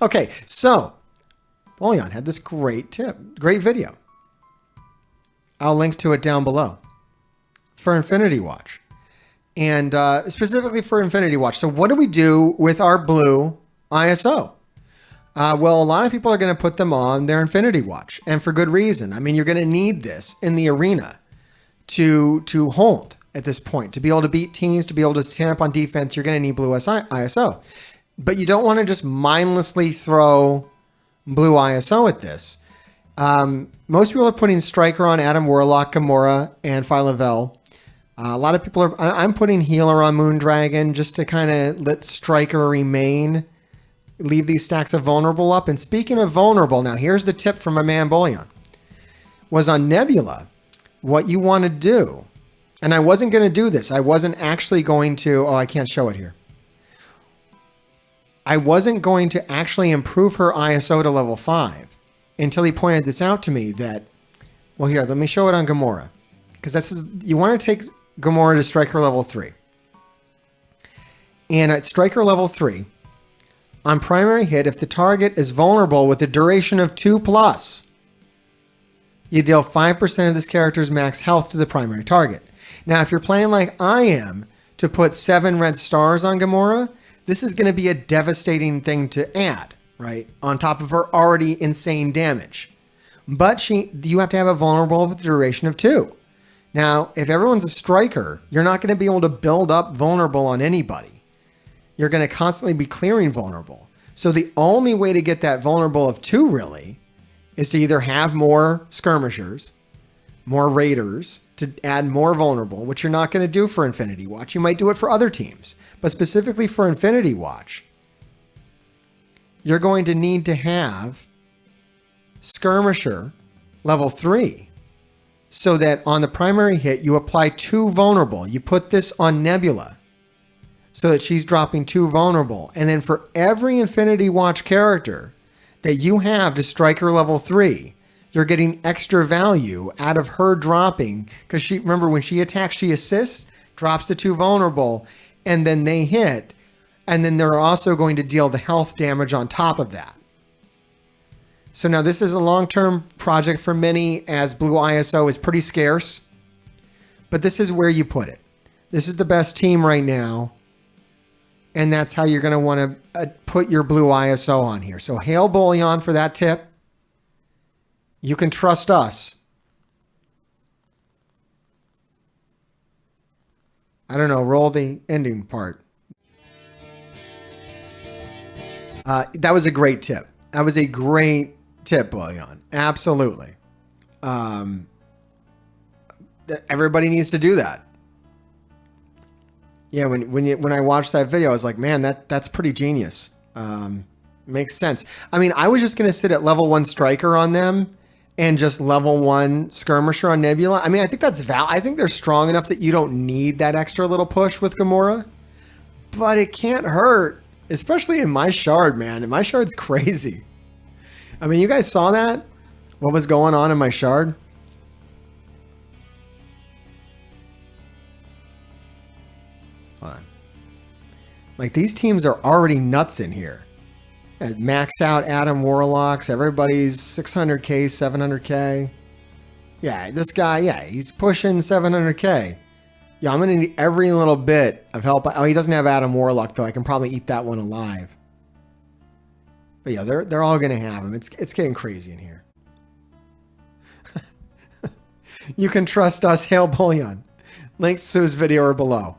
Okay, so Bullion had this great tip, great video. I'll link to it down below for Infinity Watch. And specifically for Infinity Watch. So what do we do with our blue ISO? Well, a lot of people are going to put them on their Infinity Watch, and for good reason. I mean, you're going to need this in the arena to hold at this point, to be able to beat teams, to be able to stand up on defense. You're going to need blue ISO. But you don't want to just mindlessly throw blue ISO at this. Most people are putting Striker on Adam Warlock, Gamora, and Phyla-Vell. A lot of people are. I'm putting Healer on Moondragon just to kind of let Striker remain. Leave these stacks of Vulnerable up. And speaking of Vulnerable, now here's the tip from my man Bullion. Was on Nebula, what you want to do, and I wasn't going to do this. I wasn't actually going to. Oh, I can't show it here. I wasn't going to actually improve her ISO to level 5 until he pointed this out to me that, well, here, let me show it on Gamora. Because that's, you want to take Gamora to Striker level 3. And at Striker level 3, on primary hit, if the target is vulnerable with a duration of 2+, you deal 5% of this character's max health to the primary target. Now, if you're playing like I am, to put 7 red stars on Gamora, this is going to be a devastating thing to add, right? On top of her already insane damage. But you have to have a vulnerable with a duration of 2. Now, if everyone's a striker, you're not going to be able to build up vulnerable on anybody. You're going to constantly be clearing vulnerable. So the only way to get that vulnerable of 2 really is to either have more skirmishers, more raiders, to add more vulnerable, which you're not going to do for Infinity Watch. You might do it for other teams. But specifically for Infinity Watch, you're going to need to have Skirmisher level 3 so that on the primary hit, you apply 2 vulnerable. You put this on Nebula so that she's dropping 2 vulnerable. And then for every Infinity Watch character that you have to Striker level 3, you're getting extra value out of her dropping. Because remember, when she attacks, she assists, drops the 2 vulnerable, and then they hit, and then they're also going to deal the health damage on top of that. So now this is a long-term project for many, as blue ISO is pretty scarce, but this is where you put it. This is the best team right now, and that's how you're going to want to put your blue ISO on here. So hail Bullion for that tip. You can trust us. I don't know, roll the ending part. That was a great tip. That was a great tip, Bullion. Absolutely. Everybody needs to do that. Yeah, when I watched that video, I was like, man, that's pretty genius. Makes sense. I mean, I was just going to sit at level 1 Striker on them and just level 1 Skirmisher on Nebula. I mean, I think that's I think they're strong enough that you don't need that extra little push with Gamora. But it can't hurt, especially in my shard, man. And my shard's crazy. I mean, you guys saw that? What was going on in my shard? Hold on. Like, these teams are already nuts in here. Maxed out Adam Warlocks. Everybody's 600k, 700k. Yeah, this guy, yeah, he's pushing 700k. Yeah, I'm going to need every little bit of help. Oh, he doesn't have Adam Warlock, though. I can probably eat that one alive. But yeah, they're all going to have him. It's getting crazy in here. You can trust us. Hail Bullion. Links to his video are below.